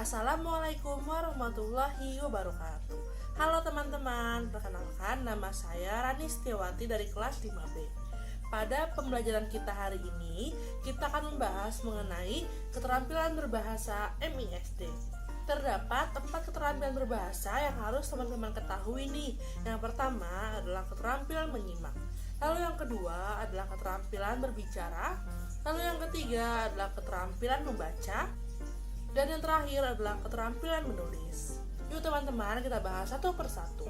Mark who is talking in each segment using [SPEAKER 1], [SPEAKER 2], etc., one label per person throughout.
[SPEAKER 1] Assalamualaikum warahmatullahi wabarakatuh. Halo teman-teman, perkenalkan nama saya Rani Setiawati dari kelas 5B. Pada pembelajaran kita hari ini, kita akan membahas mengenai keterampilan berbahasa MISD. Terdapat 4 keterampilan berbahasa yang harus teman-teman ketahui nih. Yang pertama adalah keterampilan menyimak. Lalu yang kedua adalah keterampilan berbicara. Lalu yang ketiga adalah keterampilan membaca. Dan yang terakhir adalah keterampilan menulis. Yuk teman-teman, kita bahas satu persatu.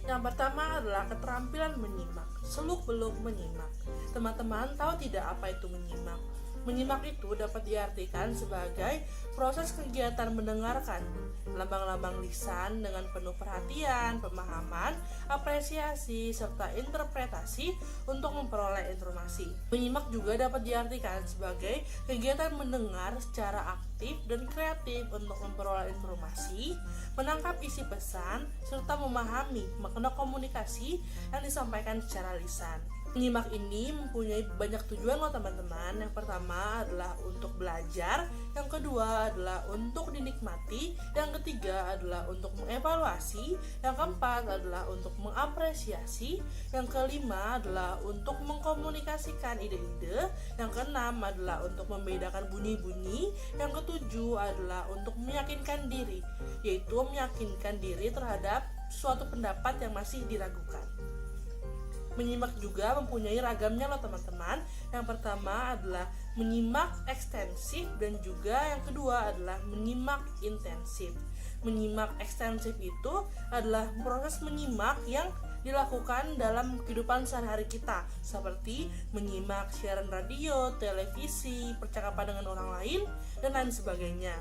[SPEAKER 1] Yang pertama adalah keterampilan menyimak. Seluk-beluk menyimak. Teman-teman tahu tidak apa itu menyimak? Menyimak itu dapat diartikan sebagai proses kegiatan mendengarkan lambang-lambang lisan dengan penuh perhatian, pemahaman, apresiasi, serta interpretasi untuk memperoleh informasi. Menyimak juga dapat diartikan sebagai kegiatan mendengar secara aktif dan kreatif untuk memperoleh informasi, menangkap isi pesan, serta memahami makna komunikasi yang disampaikan secara lisan. Menyimak ini mempunyai banyak tujuan loh teman-teman. Yang pertama adalah untuk belajar, yang kedua adalah untuk dinikmati, yang ketiga adalah untuk mengevaluasi, yang keempat adalah untuk mengapresiasi, yang kelima adalah untuk mengkomunikasikan ide-ide, yang keenam adalah untuk membedakan bunyi-bunyi, yang ketujuh adalah untuk meyakinkan diri, yaitu meyakinkan diri terhadap suatu pendapat yang masih diragukan. Menyimak juga mempunyai ragamnya loh teman-teman. Yang pertama adalah menyimak ekstensif dan juga yang kedua adalah menyimak intensif. Menyimak ekstensif itu adalah proses menyimak yang dilakukan dalam kehidupan sehari-hari kita, seperti menyimak siaran radio, televisi, percakapan dengan orang lain, dan lain sebagainya.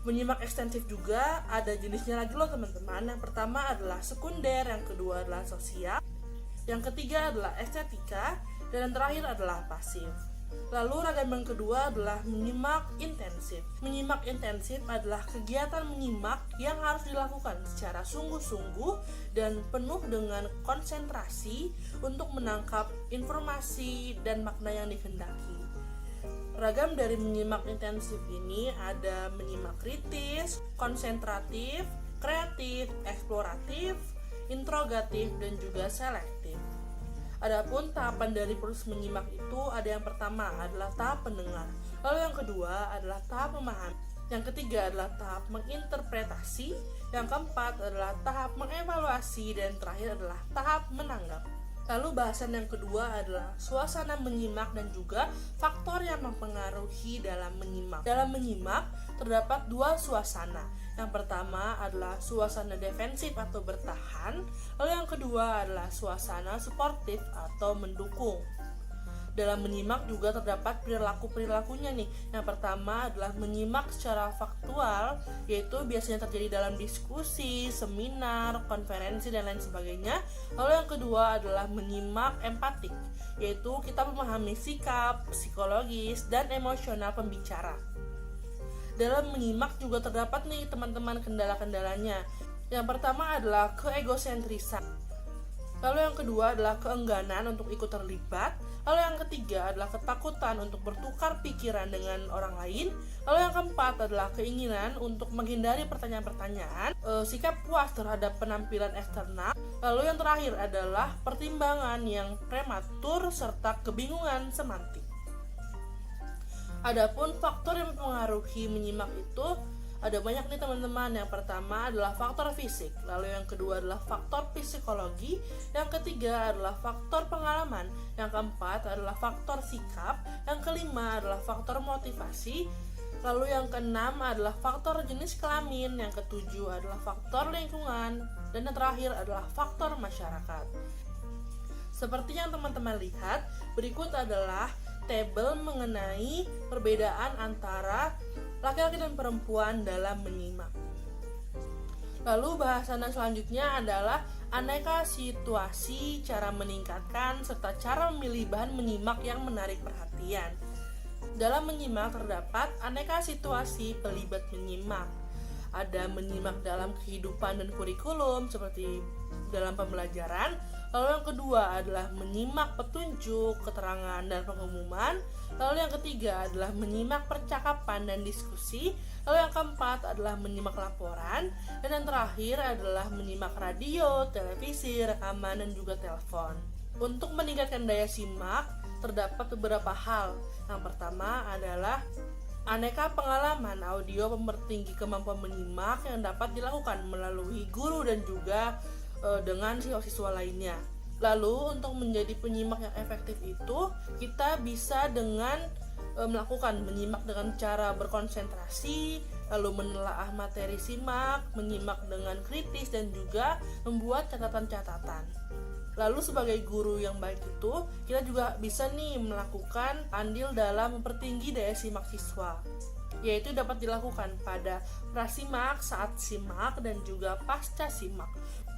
[SPEAKER 1] Menyimak ekstensif juga ada jenisnya lagi loh teman-teman. Yang pertama adalah sekunder, yang kedua adalah sosial, yang ketiga adalah estetika, dan yang terakhir adalah pasif. Lalu ragam yang kedua adalah menyimak intensif. Menyimak intensif adalah kegiatan menyimak yang harus dilakukan secara sungguh-sungguh dan penuh dengan konsentrasi untuk menangkap informasi dan makna yang dikehendaki. Ragam dari menyimak intensif ini ada menyimak kritis, konsentratif, kreatif, eksploratif, interrogatif, dan juga selektif. Adapun tahapan dari proses menyimak itu ada yang pertama adalah tahap pendengar, lalu yang kedua adalah tahap memahami, yang ketiga adalah tahap menginterpretasi, yang keempat adalah tahap mengevaluasi, dan terakhir adalah tahap menanggap. Lalu bahasan yang kedua adalah suasana menyimak dan juga faktor yang mempengaruhi dalam menyimak. Dalam menyimak terdapat 2 suasana. Yang pertama adalah suasana defensif atau bertahan, lalu yang kedua adalah suasana suportif atau mendukung. Dalam menyimak juga terdapat perilaku-perilakunya nih. Yang pertama adalah menyimak secara faktual, yaitu biasanya terjadi dalam diskusi, seminar, konferensi, dan lain sebagainya. Lalu yang kedua adalah menyimak empatik, yaitu kita memahami sikap, psikologis, dan emosional pembicara. Dalam menyimak juga terdapat nih teman-teman kendala-kendalanya. Yang pertama adalah keegosentrisan. Lalu yang kedua adalah keengganan untuk ikut terlibat. Lalu yang ketiga adalah ketakutan untuk bertukar pikiran dengan orang lain. Lalu yang keempat adalah keinginan untuk menghindari pertanyaan-pertanyaan, sikap puas terhadap penampilan eksternal. Lalu yang terakhir adalah pertimbangan yang prematur serta kebingungan semantik. Adapun faktor yang mempengaruhi menyimak itu ada banyak nih teman-teman. Yang pertama adalah faktor fisik, lalu yang kedua adalah faktor psikologi, yang ketiga adalah faktor pengalaman, yang keempat adalah faktor sikap, yang kelima adalah faktor motivasi, lalu yang keenam adalah faktor jenis kelamin, yang ketujuh adalah faktor lingkungan, dan yang terakhir adalah faktor masyarakat. Seperti yang teman-teman lihat, berikut adalah tabel mengenai perbedaan antara laki-laki dan perempuan dalam menyimak. Lalu bahasan selanjutnya adalah aneka situasi, cara meningkatkan, serta cara memilih bahan menyimak yang menarik perhatian. Dalam menyimak terdapat aneka situasi pelibat menyimak. Ada menyimak dalam kehidupan dan kurikulum seperti dalam pembelajaran. Lalu yang kedua adalah menyimak petunjuk, keterangan, dan pengumuman. Lalu yang ketiga adalah menyimak percakapan dan diskusi. Lalu yang keempat adalah menyimak laporan. Dan yang terakhir adalah menyimak radio, televisi, rekaman, dan juga telepon. Untuk meningkatkan daya simak, terdapat beberapa hal. Yang pertama adalah aneka pengalaman audio mempertinggi kemampuan menyimak yang dapat dilakukan melalui guru dan juga dengan siswa-siswa lainnya. Lalu untuk menjadi penyimak yang efektif itu, kita bisa dengan melakukan menyimak dengan cara berkonsentrasi, lalu menelaah materi simak, menyimak dengan kritis, dan juga membuat catatan-catatan. Lalu sebagai guru yang baik itu, kita juga bisa nih melakukan andil dalam mempertinggi daya simak siswa, yaitu dapat dilakukan pada prasimak, saat simak, dan juga pasca simak.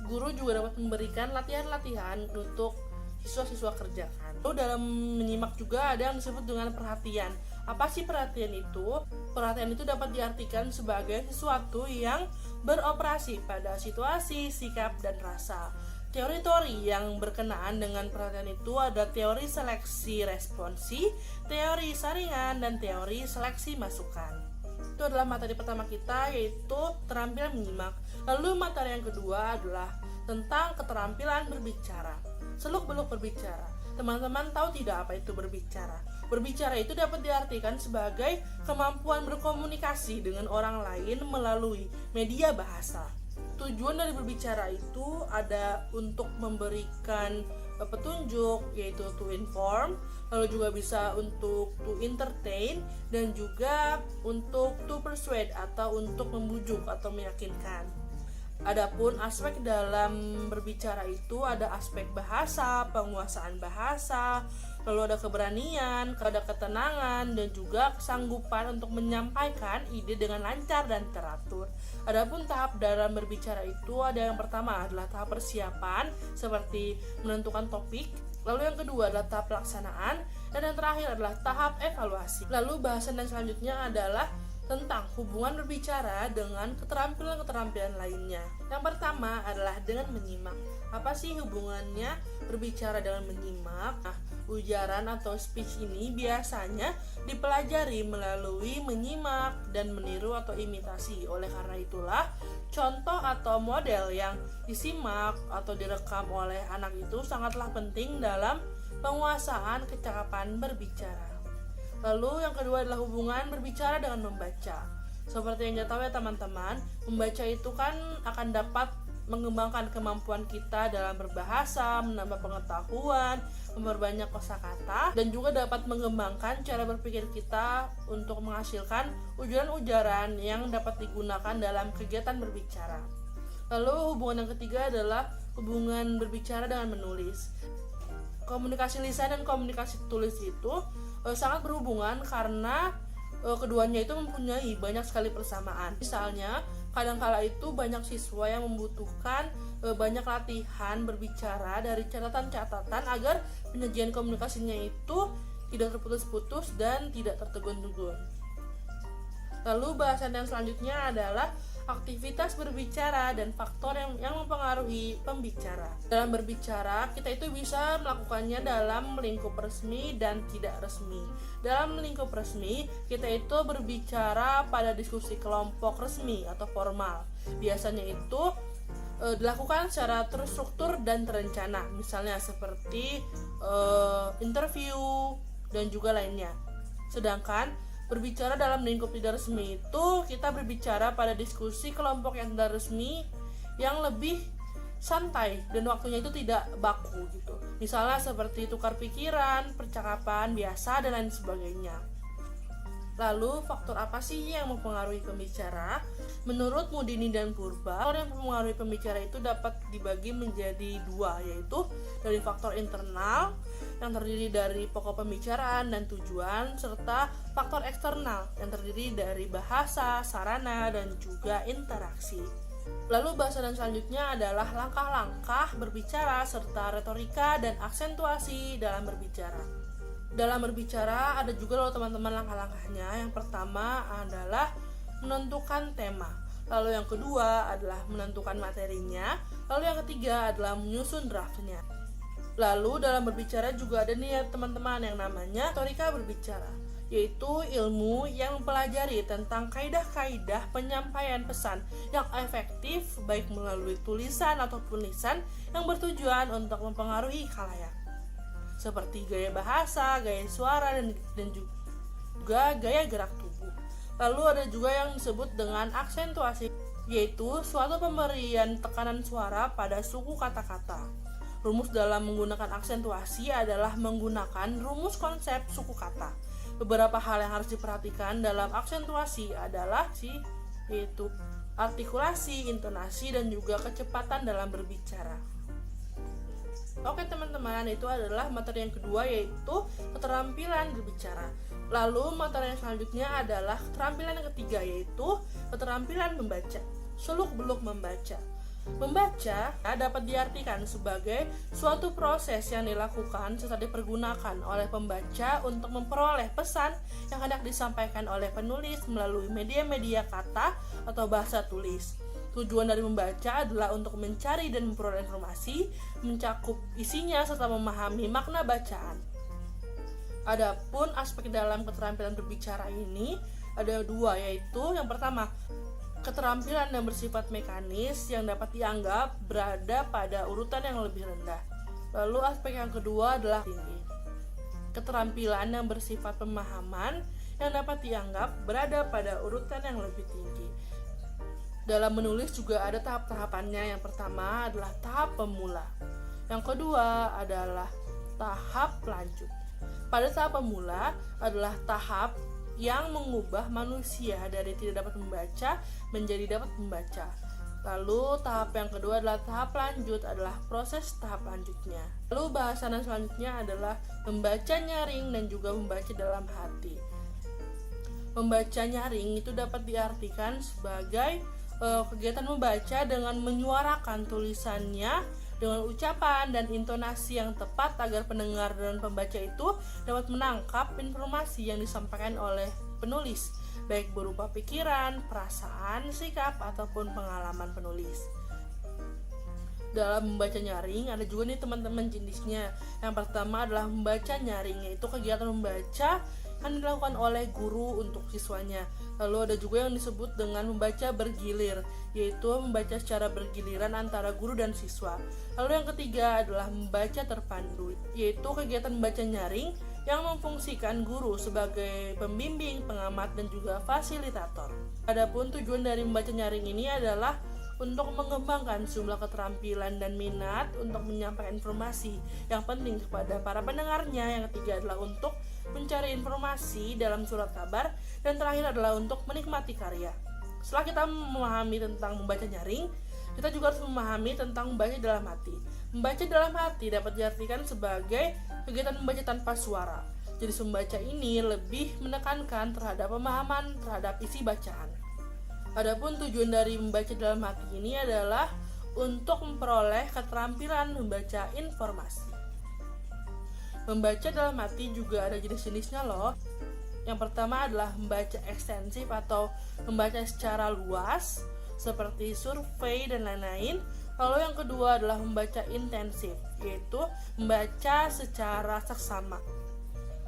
[SPEAKER 1] Guru juga dapat memberikan latihan-latihan untuk siswa-siswa kerjakan. Lalu dalam menyimak juga ada yang disebut dengan perhatian. Apa sih perhatian itu? Perhatian itu dapat diartikan sebagai sesuatu yang beroperasi pada situasi, sikap, dan rasa. Teori-teori yang berkenaan dengan perhatian itu ada teori seleksi responsi, teori saringan, dan teori seleksi masukan. Itu adalah materi pertama kita, yaitu terampilan menyimak. Lalu materi yang kedua adalah tentang keterampilan berbicara. Seluk-beluk berbicara. Teman-teman tahu tidak apa itu berbicara? Berbicara itu dapat diartikan sebagai kemampuan berkomunikasi dengan orang lain melalui media bahasa. Tujuan dari berbicara itu ada untuk memberikan petunjuk, yaitu to inform, lalu juga bisa untuk to entertain, dan juga untuk to persuade atau untuk membujuk atau meyakinkan. Adapun aspek dalam berbicara itu ada aspek bahasa, penguasaan bahasa, lalu ada keberanian, ada ketenangan, dan juga kesanggupan untuk menyampaikan ide dengan lancar dan teratur. Adapun tahap dalam berbicara itu ada yang pertama adalah tahap persiapan seperti menentukan topik, lalu yang kedua adalah tahap pelaksanaan, dan yang terakhir adalah tahap evaluasi. Lalu bahasan yang selanjutnya adalah tentang hubungan berbicara dengan keterampilan-keterampilan lainnya. Yang pertama adalah dengan menyimak. Apa sih hubungannya berbicara dengan menyimak? Nah, ujaran atau speech ini biasanya dipelajari melalui menyimak dan meniru atau imitasi. Oleh karena itulah, contoh atau model yang disimak atau direkam oleh anak itu sangatlah penting dalam penguasaan kecakapan berbicara. Lalu yang kedua adalah hubungan berbicara dengan membaca. Seperti yang kita tahu ya teman-teman, membaca itu kan akan dapat mengembangkan kemampuan kita dalam berbahasa, menambah pengetahuan, memperbanyak kosakata, dan juga dapat mengembangkan cara berpikir kita untuk menghasilkan ujaran-ujaran yang dapat digunakan dalam kegiatan berbicara. Lalu hubungan yang ketiga adalah hubungan berbicara dengan menulis. Komunikasi lisan dan komunikasi tulis itu sangat berhubungan karena keduanya itu mempunyai banyak sekali persamaan. Misalnya, kadangkala itu banyak siswa yang membutuhkan banyak latihan berbicara dari catatan-catatan agar penyajian komunikasinya itu tidak terputus-putus dan tidak tertegun-tegun. Lalu bahasan yang selanjutnya adalah aktivitas berbicara dan faktor yang mempengaruhi pembicara. Dalam berbicara, kita itu bisa melakukannya dalam lingkup resmi dan tidak resmi. Dalam lingkup resmi, kita itu berbicara pada diskusi kelompok resmi atau formal. Biasanya itu dilakukan secara terstruktur dan terencana, misalnya seperti interview dan juga lainnya. Sedangkan berbicara dalam lingkup tidak resmi itu kita berbicara pada diskusi kelompok yang tidak resmi yang lebih santai dan waktunya itu tidak baku gitu. Misalnya seperti tukar pikiran, percakapan biasa, dan lain sebagainya. Lalu faktor apa sih yang mempengaruhi pembicara? Menurut Mudini dan Purba, faktor yang mempengaruhi pembicara itu dapat dibagi menjadi dua, yaitu dari faktor internal yang terdiri dari pokok pembicaraan dan tujuan, serta faktor eksternal yang terdiri dari bahasa, sarana, dan juga interaksi. Lalu bahasan yang selanjutnya adalah langkah-langkah berbicara serta retorika dan aksentuasi dalam berbicara. Dalam berbicara ada juga loh teman-teman langkah-langkahnya. Yang pertama adalah menentukan tema. Lalu yang kedua adalah menentukan materinya. Lalu yang ketiga adalah menyusun draftnya. Lalu dalam berbicara juga ada nih ya teman-teman yang namanya retorika berbicara, yaitu ilmu yang mempelajari tentang kaidah-kaidah penyampaian pesan yang efektif baik melalui tulisan ataupun lisan yang bertujuan untuk mempengaruhi khalayak, seperti gaya bahasa, gaya suara, dan juga gaya gerak tubuh. Lalu ada juga yang disebut dengan aksentuasi, yaitu suatu pemberian tekanan suara pada suku kata-kata. Rumus dalam menggunakan aksentuasi adalah menggunakan rumus konsep suku kata. Beberapa hal yang harus diperhatikan dalam aksentuasi adalah yaitu artikulasi, intonasi, dan juga kecepatan dalam berbicara. Oke teman-teman, itu adalah materi yang kedua, yaitu keterampilan berbicara. Lalu materi yang selanjutnya adalah keterampilan yang ketiga, yaitu keterampilan membaca. Seluk-beluk membaca. Membaca dapat diartikan sebagai suatu proses yang dilakukan serta dipergunakan oleh pembaca untuk memperoleh pesan yang hendak disampaikan oleh penulis melalui media-media kata atau bahasa tulis. Tujuan dari membaca adalah untuk mencari dan memperoleh informasi, mencakup isinya serta memahami makna bacaan. Adapun aspek dalam keterampilan berbicara ini ada dua, yaitu yang pertama, keterampilan yang bersifat mekanis yang dapat dianggap berada pada urutan yang lebih rendah. Lalu aspek yang kedua adalah tinggi. Keterampilan yang bersifat pemahaman yang dapat dianggap berada pada urutan yang lebih tinggi. Dalam menulis juga ada tahap-tahapannya. Yang pertama adalah tahap pemula. Yang kedua adalah tahap lanjut. Pada tahap pemula adalah tahap yang mengubah manusia dari tidak dapat membaca menjadi dapat membaca. Lalu tahap yang kedua adalah tahap lanjut, adalah proses tahap lanjutnya. Lalu bahasan selanjutnya adalah membaca nyaring dan juga membaca dalam hati. Membaca nyaring itu dapat diartikan sebagai kegiatan membaca dengan menyuarakan tulisannya dengan ucapan dan intonasi yang tepat agar pendengar dan pembaca itu dapat menangkap informasi yang disampaikan oleh penulis, baik berupa pikiran, perasaan, sikap, ataupun pengalaman penulis. Dalam membaca nyaring ada juga nih teman-teman jenisnya. Yang pertama adalah membaca nyaring, yaitu kegiatan membaca yang dilakukan oleh guru untuk siswanya. Lalu ada juga yang disebut dengan membaca bergilir, yaitu membaca secara bergiliran antara guru dan siswa. Lalu yang ketiga adalah membaca terpandu, yaitu kegiatan membaca nyaring yang memfungsikan guru sebagai pembimbing, pengamat, dan juga fasilitator. Adapun tujuan dari membaca nyaring ini adalah untuk mengembangkan sejumlah keterampilan dan minat untuk menyampaikan informasi yang penting kepada para pendengarnya. Yang ketiga adalah untuk mencari informasi dalam surat kabar, dan terakhir adalah untuk menikmati karya. Setelah kita memahami tentang membaca nyaring, kita juga harus memahami tentang membaca dalam hati. Membaca dalam hati dapat diartikan sebagai kegiatan membaca tanpa suara. Jadi membaca ini lebih menekankan terhadap pemahaman terhadap isi bacaan. Adapun tujuan dari membaca dalam hati ini adalah untuk memperoleh keterampilan membaca informasi. Membaca dalam hati juga ada jenis-jenisnya loh. Yang pertama adalah membaca ekstensif atau membaca secara luas seperti survei dan lain-lain. Lalu yang kedua adalah membaca intensif, yaitu membaca secara seksama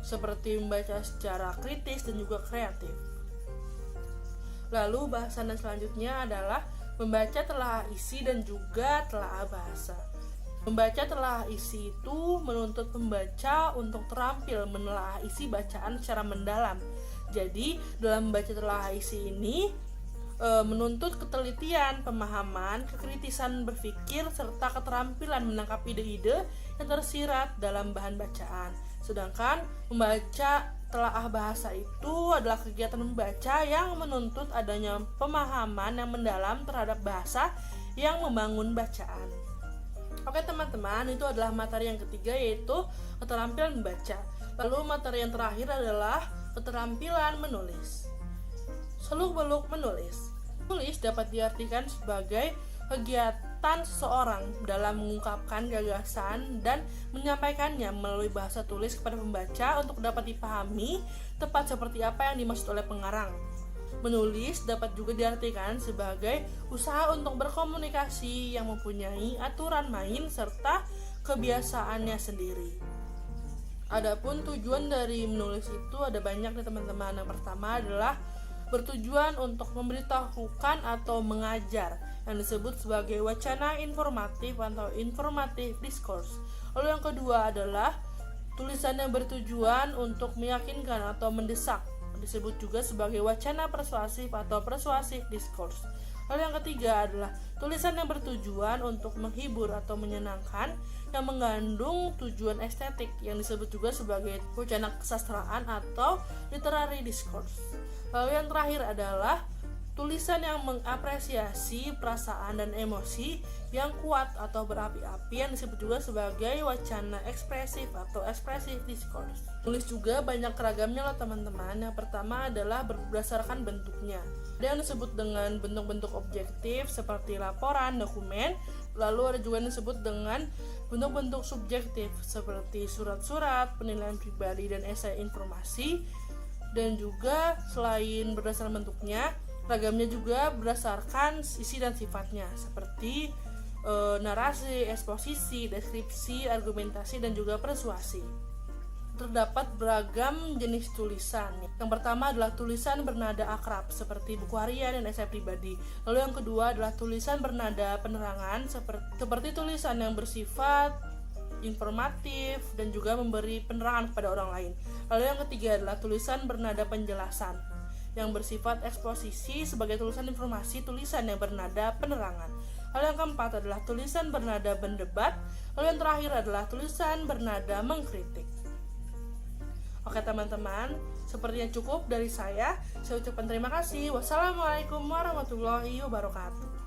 [SPEAKER 1] seperti membaca secara kritis dan juga kreatif. Lalu bahasan selanjutnya adalah membaca telah isi dan juga telah bahasa. Membaca telah isi itu menuntut pembaca untuk terampil menelaah isi bacaan secara mendalam. Jadi dalam membaca telah isi ini menuntut ketelitian, pemahaman, kekritisan berpikir, serta keterampilan menangkap ide-ide yang tersirat dalam bahan bacaan. Sedangkan membaca telaah bahasa itu adalah kegiatan membaca yang menuntut adanya pemahaman yang mendalam terhadap bahasa yang membangun bacaan. Oke teman-teman, itu adalah materi yang ketiga, yaitu keterampilan membaca. Lalu materi yang terakhir adalah keterampilan menulis. Seluk-beluk menulis. Menulis dapat diartikan sebagai kegiatan seseorang dalam mengungkapkan gagasan dan menyampaikannya melalui bahasa tulis kepada pembaca untuk dapat dipahami tepat seperti apa yang dimaksud oleh pengarang. Menulis dapat juga diartikan sebagai usaha untuk berkomunikasi yang mempunyai aturan main serta kebiasaannya sendiri. Adapun tujuan dari menulis itu ada banyak nih teman-teman. Yang pertama adalah bertujuan untuk memberitahukan atau mengajar, yang disebut sebagai wacana informatif atau informative discourse. Lalu yang kedua adalah tulisan yang bertujuan untuk meyakinkan atau mendesak, disebut juga sebagai wacana persuasif atau persuasive discourse. Lalu yang ketiga adalah tulisan yang bertujuan untuk menghibur atau menyenangkan, yang mengandung tujuan estetik, yang disebut juga sebagai wacana kesastraan atau literary discourse. Lalu yang terakhir adalah tulisan yang mengapresiasi perasaan dan emosi yang kuat atau berapi-api, yang disebut juga sebagai wacana ekspresif atau expressive discourse. Tulis juga banyak ragamnya loh teman-teman. Yang pertama adalah berdasarkan bentuknya. Ada yang disebut dengan bentuk-bentuk objektif seperti laporan, dokumen. Lalu ada juga yang disebut dengan bentuk-bentuk subjektif seperti surat-surat, penilaian pribadi, dan esai informasi. Dan juga selain berdasarkan bentuknya, ragamnya juga berdasarkan isi dan sifatnya seperti narasi, eksposisi, deskripsi, argumentasi, dan juga persuasi. Terdapat beragam jenis tulisan. Yang pertama adalah tulisan bernada akrab seperti buku harian dan esai pribadi. Lalu yang kedua adalah tulisan bernada penerangan seperti tulisan yang bersifat informatif dan juga memberi penerangan kepada orang lain. Lalu yang ketiga adalah tulisan bernada penjelasan yang bersifat eksposisi sebagai tulisan informasi, tulisan yang bernada penerangan. Lalu yang keempat adalah tulisan bernada berdebat. Lalu yang terakhir adalah tulisan bernada mengkritik. Oke teman-teman, sepertinya cukup dari saya. Saya ucapkan terima kasih. Wassalamualaikum warahmatullahi wabarakatuh.